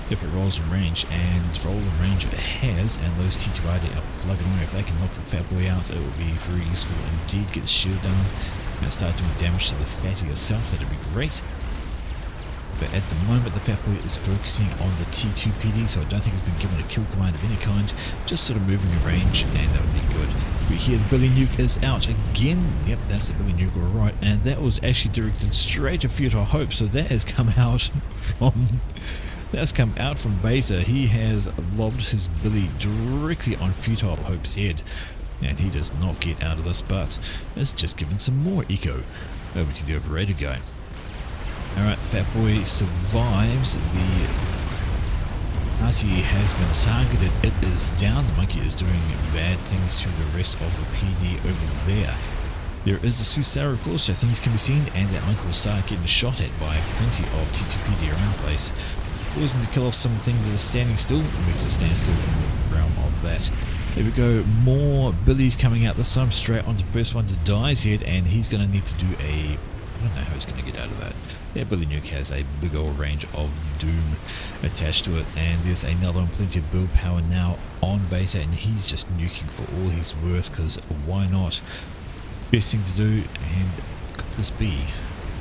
if it rolls in range, and roll in range it has, and those T2 RT are plugging away. If they can knock the fat boy out, it will be very useful indeed. Get the shield down and start doing damage to the fatty itself. That'd be great. But at the moment the fat boy is focusing on the T2 PD, so I don't think it's been given a kill command of any kind, just sort of moving in range, and that would be good. We hear the Billy Nuke is out again. Yep, that's the Billy Nuke, alright, and that was actually directed straight to Futile Hope, so that has come out from Beta. He has lobbed his Billy directly on Futile Hope's head, and he does not get out of this, but it's just given some more eco over to the overrated guy. Alright, Fat Boy survives. The RT has been targeted. It is down. The monkey is doing bad things to the rest of the PD over there. There is a successor, of course, so things can be seen, and that monkey will start getting shot at by plenty of T2PD around the place. Causing to kill off some things that are standing still. Makes it stand still in the realm of that. There we go. More Billies coming out. This time straight onto the first one to Die's head, and he's going to need to do a... I don't know how he's going to get out of that. Yeah, Billy Nuke has a big old range of doom attached to it, and there's another one, plenty of build power now on Beta, and he's just nuking for all he's worth, because why not? Best thing to do, and could this be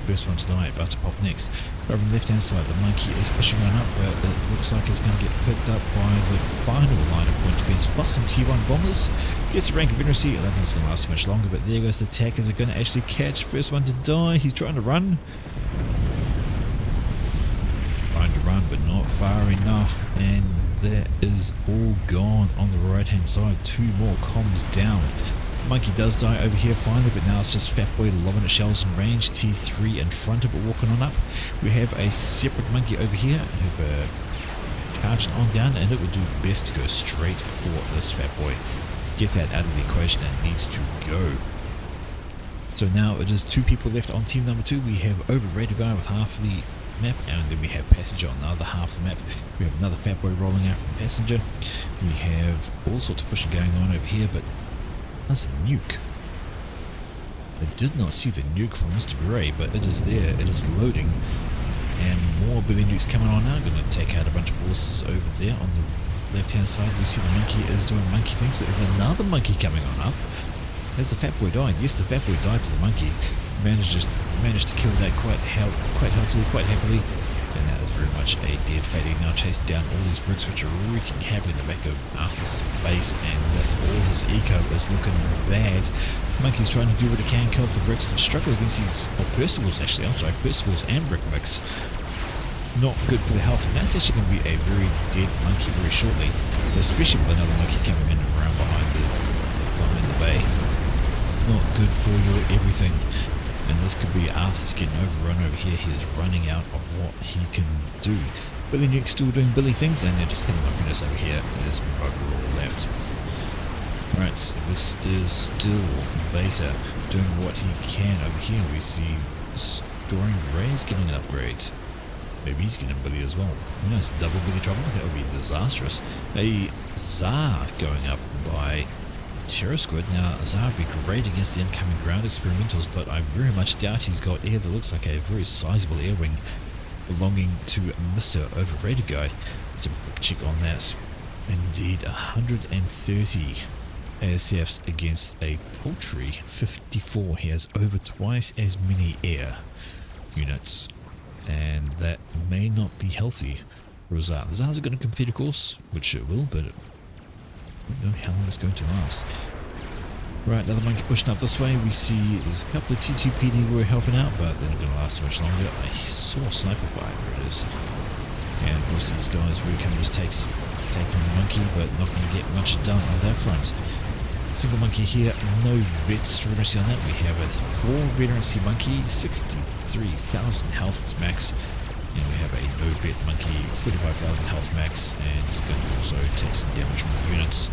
first one to die, about to pop next. Over on the left hand side, the monkey is pushing on up, but it looks like it's going to get picked up by the final line of point defense, plus some T1 bombers. Gets a rank of Veneracy. I don't think it's going to last too much longer, but there goes the tech. Is it going to actually catch? First one to die. He's trying to run. Trying to run, but not far enough, and that is all gone on the right hand side. Two more comms down. Monkey does die over here finally, but now it's just Fat Boy lobbing at shells in range. T3 in front of it walking on up. We have a separate monkey over here who charging on down, and it would do best to go straight for this Fat Boy. Get that out of the equation, and it needs to go. So now it is 2 people left on team number 2. We have overrated guy with half the map, and then we have passenger on the other half of the map. We have another fat boy rolling out from passenger. We have all sorts of pushing going on over here, but that's a nuke. I did not see the nuke from Mr. Beret, but it is there, it is loading, and more Billy nukes coming on now. Going to take out a bunch of forces over there on the left hand side. We see the monkey is doing monkey things, but there's another monkey coming on up. Has the fat boy died? Yes, the fat boy died to the monkey. Managed to kill that quite helpfully, quite happily, and that is very much a dead fatty. Now chasing down all these bricks, which are wreaking havoc in the back of Arthur's base, and that's all his eco is looking bad. Monkey's trying to do what he can, kill off the bricks, and struggle against these, Percival's actually, I'm sorry, Percival's and brick mix. Not good for the health, and that's actually going to be a very dead monkey very shortly, especially with another monkey coming in around behind the bay. Not good for your everything. And this could be Arthur's getting overrun over here. He is running out of what he can do. Billy Nuke's still doing Billy things, and they're just killing off units over here. There's overall left. Alright, so this is still Beta doing what he can over here. We see Storing Gray's getting an upgrade. Maybe he's getting Billy as well. Who knows? Double Billy trouble? That would be disastrous. A Tsar going up by Terror Squid. Now, Tsar would be great against the incoming ground experimentals, but I very much doubt he's got air that looks like a very sizable air wing belonging to Mr. Overrated Guy. Let's have a quick check on that. Indeed, 130 ASFs against a paltry 54. He has over twice as many air units, and that may not be healthy for Tsar. The Tsars are going to complete a course, which it will, but I don't know how long it's going to last. Right, another monkey pushing up this way. We see there's a couple of T2PD who are helping out, but they're not going to last too much longer. I saw a sniper fire, there it is. And of course these guys will come just take on the monkey, but not going to get much done on that front. Single monkey here, no bits veterancy on that. We have a 4 veterancy monkey, 63,000 health is max. And we have a no vet monkey, 45,000 health max, and it's going to also take some damage from the units.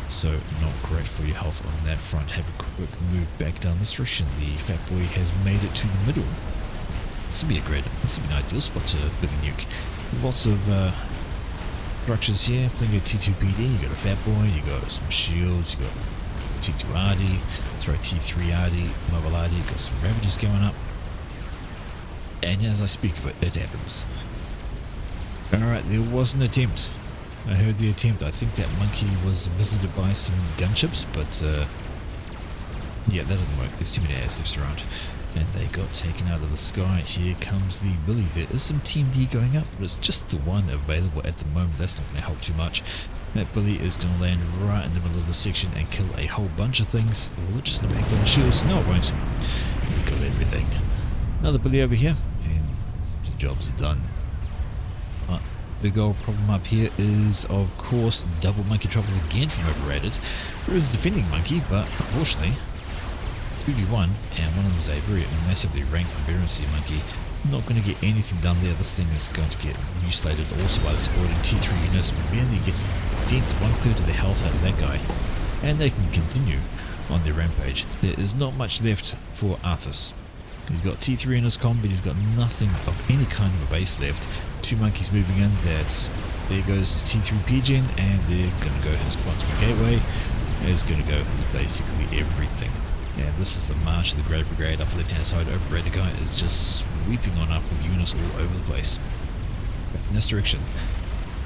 So not great for your health on that front. Have a quick move back down this direction. The fat boy has made it to the middle. This would be an ideal spot to Billy Nuke. Lots of structures here, plenty of T2PD. You got a fat boy, you got some shields, you got T2RD, sorry, T3RD, mobile RD, you got some ravages going up. And as I speak of it, it happens. Alright, there was an attempt. I heard the attempt. I think that monkey was visited by some gunships, but yeah, that didn't work. There's too many ASFs around. And they got taken out of the sky. Here comes the Billy. There is some Team D going up, but it's just the one available at the moment. That's not going to help too much. That Billy is going to land right in the middle of the section and kill a whole bunch of things. Will it just impact on the shields? No, it won't. We got everything. Another Billy over here, and the job's done. Big old problem up here is, of course, double monkey trouble again from Overrated. There is a defending monkey, but unfortunately, 2v1, and one of them is a very massively ranked veterancy monkey. Not going to get anything done there. This thing is going to get mutilated also by the supporting T3 units. Barely gets dent 1/3 of the health out of that guy, and they can continue on their rampage. There is not much left for Arthas. He's got T3 in his comm, but he's got nothing of any kind of a base left. 2 monkeys moving in. There goes his T3 PGen, and they're going to go his quantum gateway. There's going to go his basically everything. And this is the march of the Great Brigade up the left hand side. Overrated guy is just sweeping on up with units all over the place. Back in this direction.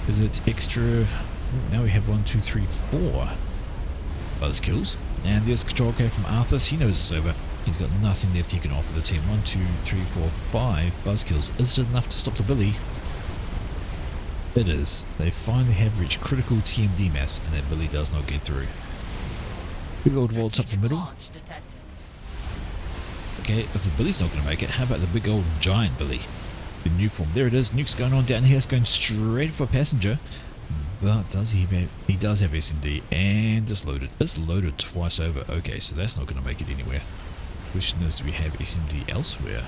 Is it extra? Now we have 1, 2, 3, 4 buzz kills. And there's control code from Arthas. He knows it's over. He's got nothing left he can offer the team. 1, 2, 3, 4, 5 buzz kills. Is it enough to stop the Billy? It is. They finally have reached critical TMD mass, and that Billy does not get through. Big old waltz up the middle. Okay, if the Billy's not going to make it, how about the big old giant Billy? The nuke form. There it is. Nuke's going on down here. It's going straight for passenger. But does he have... He does have SMD, and it's loaded. It's loaded twice over. Okay, so that's not going to make it anywhere. Question is, do we have SMD elsewhere?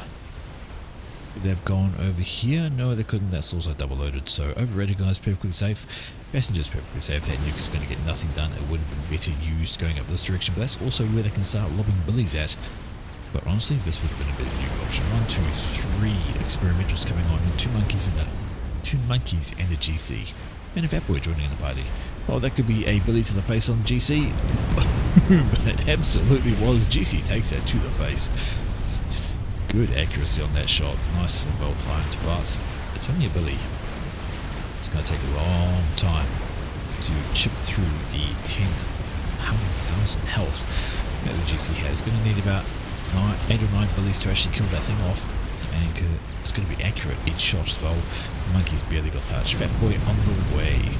They've gone over here. No, they couldn't. That's also double loaded. So Overrated guy's perfectly safe. Passenger's perfectly safe. That nuke is going to get nothing done. It would have been better used going up this direction. But that's also where they can start lobbing Billies at. But honestly, this would have been a better nuke option. 1, 2, 3 experimentals coming on, and two monkeys and a GC. And a fat boy joining in the party. Oh, that could be a Billy to the face on the GC. It absolutely was. GC takes that to the face. Good accuracy on that shot. Nice and well timed, but it's only a Billy. It's going to take a long time to chip through the 100,000 health that the GC has. Going to need about 8 or 9 Billies to actually kill that thing off. And it's going to be accurate each shot as well. The monkey's barely got touched. Fat boy on the way.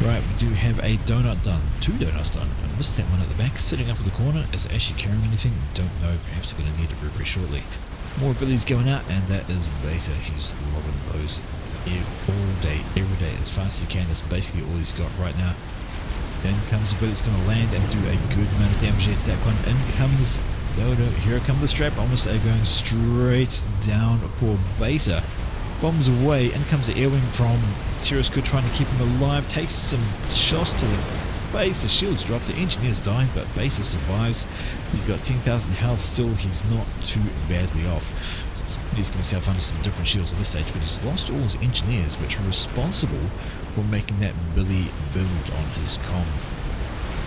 Right, we do have a donut done. 2 donuts done. I missed that one at the back. Sitting up in the corner. Is it actually carrying anything? Don't know. Perhaps they're going to need it very, very shortly. More Billies going out, and that is Beta. He's lobbing those all day, every day, as fast as he can. That's basically all he's got right now. In comes a Billy that's going to land and do a good amount of damage here to that one. In comes... No, here comes the strap bombers. They're going straight down for Beta. Bombs away, and comes the air wing from Terrascoot trying to keep him alive. Takes some shots to the face. The shields drop. The engineer's dying, but Beta survives. He's got 10,000 health still. He's not too badly off. He's going himself under some different shields at this stage, but he's lost all his engineers, which are responsible for making that Billy build on his comm.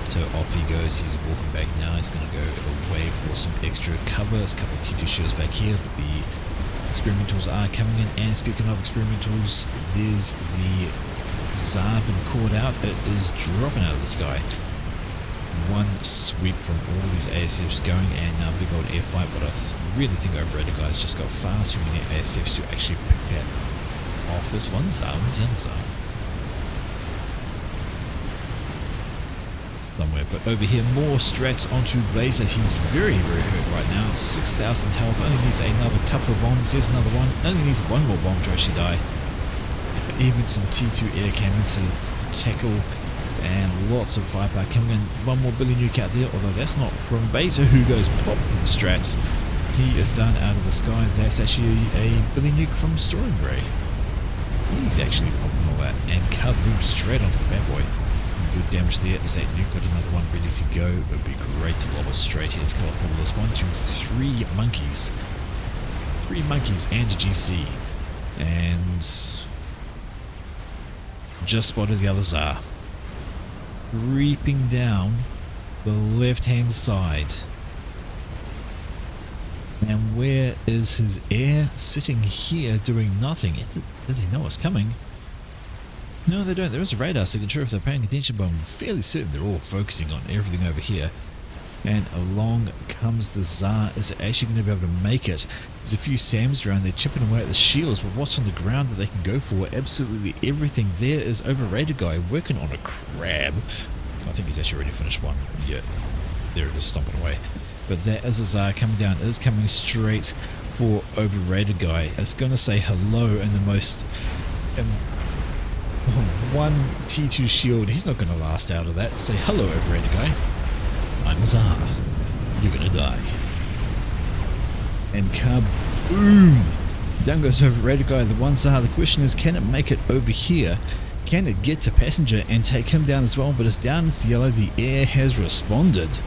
So off he goes. He's walking back now. He's going to go away for some extra cover. There's a couple of T2 shields back here, but the experimentals are coming in. And speaking of experimentals, there's the Tsar been caught out. It is dropping out of the sky. One sweep from all these ASFs going, and now big old air fight, but I really think Overrated guys just got far too many ASFs to actually pick that off. This one Tsar, where's the other Tsar? Somewhere, but over here more strats onto Blazer. He's very, very hurt right now. 6,000 health, only needs another couple of bombs. There's another one, only needs one more bomb to actually die. Even some T2 air cannon to tackle, and lots of firepower coming in. One more Billy nuke out there, although that's not from Beta, who goes pop from the strats. He is done out of the sky. That's actually a Billy nuke from Storm Ray. He's actually popping all that, and kaboom straight onto the bad boy. Good damage there. Is that nuke got another one ready to go? It would be great to lob us straight here to kill off all this. 1, 2, 3 monkeys. 3 monkeys and a GC. And just spotted the other Tsar. Creeping down the left hand side. And where is his air? Sitting here doing nothing. Do they know what's coming? No, they don't. There is a radar signature if they're paying attention, but I'm fairly certain they're all focusing on everything over here. And along comes the Tsar. Is it actually going to be able to make it? There's a few SAMs around there chipping away at the shields, but what's on the ground that they can go for? Absolutely everything. There is Overrated guy working on a crab. I think he's actually already finished one. Yeah, there it is, stomping away. But there is a Tsar coming down. It is coming straight for Overrated guy. It's going to say hello in the most... one T2 shield. He's not going to last out of that. Say hello, Overrated guy. I'm Tsar. You're going to die. And kaboom! Down goes Overrated guy. The one Tsar. The question is, can it make it over here? Can it get to Passenger and take him down as well? But it's down into the yellow. The air has responded.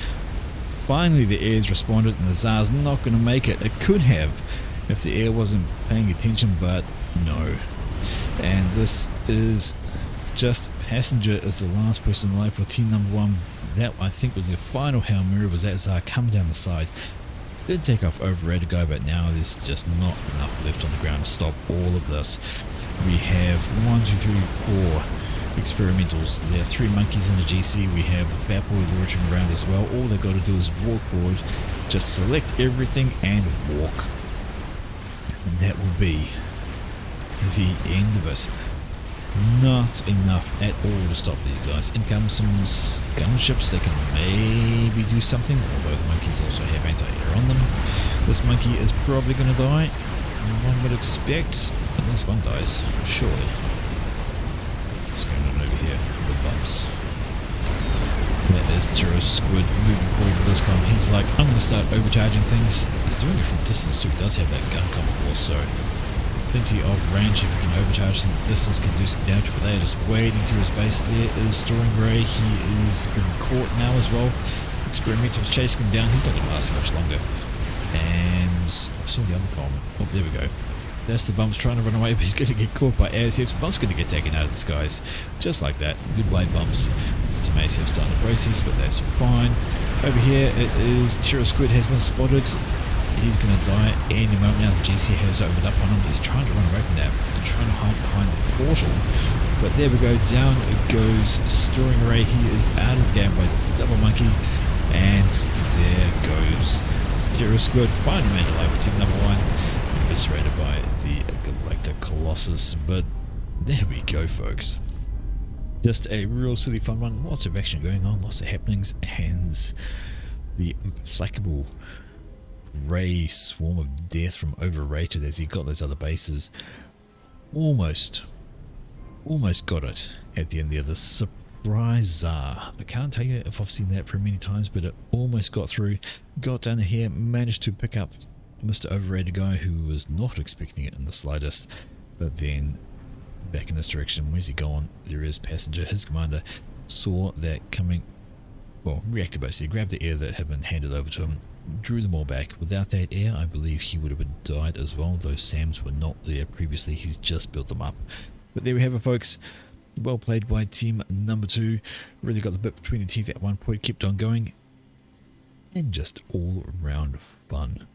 Finally, the air's responded, and the Tsar's not going to make it. It could have if the air wasn't paying attention, but no. And this is just Passenger is the last person alive for team number 1. That, I think, was their final Hail Mary, was that Tsar coming down the side. Did take off Overrated guy, but now there's just not enough left on the ground to stop all of this. We have 1, 2, 3, 4 experimentals. There are 3 monkeys in the GC. We have the fat boy loitering around as well. All they've got to do is walk forward, just select everything and walk. And that will be the end of it. Not enough at all to stop these guys. In comes some gunships. They can maybe do something, although the monkeys also have anti-air on them. This monkey is probably going to die. One would expect, unless one dies, surely. What's going on over here? The bumps. That is Terrascoot moving forward with this gun. He's like, I'm going to start overcharging things. He's doing it from distance too. He does have that gun comical, so plenty of range. If you can overcharge from the distance, can do some damage, but they are just wading through his base. There is Storing Grey. He is been caught now as well. Experimental's chasing him down. He's not going to last much longer. And I saw the other bomb. Oh, there we go. That's the Bumps trying to run away, but he's going to get caught by ASFs. Bumps going to get taken out of the skies. Just like that. Goodbye, Bumps. Some ASFs starting to braces, but that's fine. Over here, it is Tiro Squid has been spotted. He's going to die any moment now. The GC has opened up on him. He's trying to run away from that. Trying to hide behind the portal. But there we go. Down goes Storing Array. He is out of the game by Double Monkey. And there goes Tiro Squid. Final man alive for team number 1. Eviscerated by the Galactic Colossus. But there we go, folks. Just a real silly fun one. Lots of action going on, lots of happenings, and the implacable Ray swarm of death from Overrated as he got those other bases. Almost got it at the end there. The surprise. I can't tell you if I've seen that very many times, but it almost got through. Got down here, managed to pick up Mr. Overrated guy who was not expecting it in the slightest, but then back in this direction. Where's he gone? There is Passenger. His commander saw that coming. Well, reacted basically, grabbed the air that had been handed over to him, drew them all back. Without that air, I believe he would have died as well. Those SAMs were not there previously. He's just built them up. But there we have it, folks. Well played by team number 2. Really got the bit between the teeth at one point, kept on going, and just all around fun.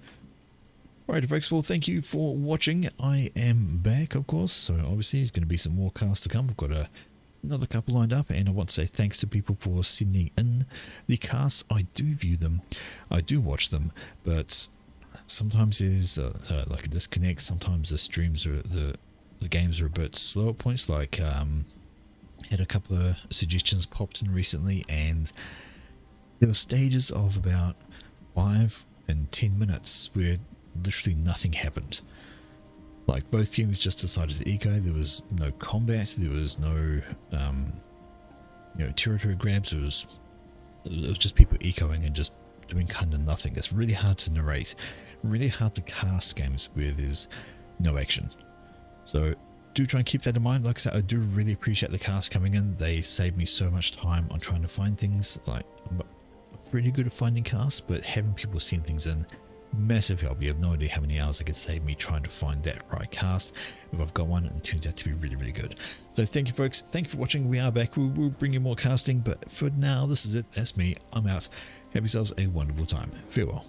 Alright, folks, well, thank you for watching. I am back, of course, so obviously there's going to be some more casts to come. I've got another couple lined up, and I want to say thanks to people for sending in the casts. I do view them, I do watch them, but sometimes there's like a disconnect. Sometimes the streams are, the games are a bit slow at points. Like, had a couple of suggestions popped in recently, and there were stages of about 5 and 10 minutes where literally nothing happened. Like, both teams just decided to eco. There was no combat. There was no, territory grabs. It was just people ecoing and just doing kind of nothing. It's really hard to narrate, really hard to cast games where there's no action. So do try and keep that in mind. Like I said, I do really appreciate the casts coming in. They save me so much time on trying to find things. Like, I'm pretty good at finding casts, but having people send things in, massive help. You have no idea how many hours it could save me trying to find that right cast. If I've got one, it turns out to be really, really good. So thank you, folks. Thank you for watching. We are back. We'll bring you more casting, but for now, this is it. That's me. I'm out. Have yourselves a wonderful time. Farewell.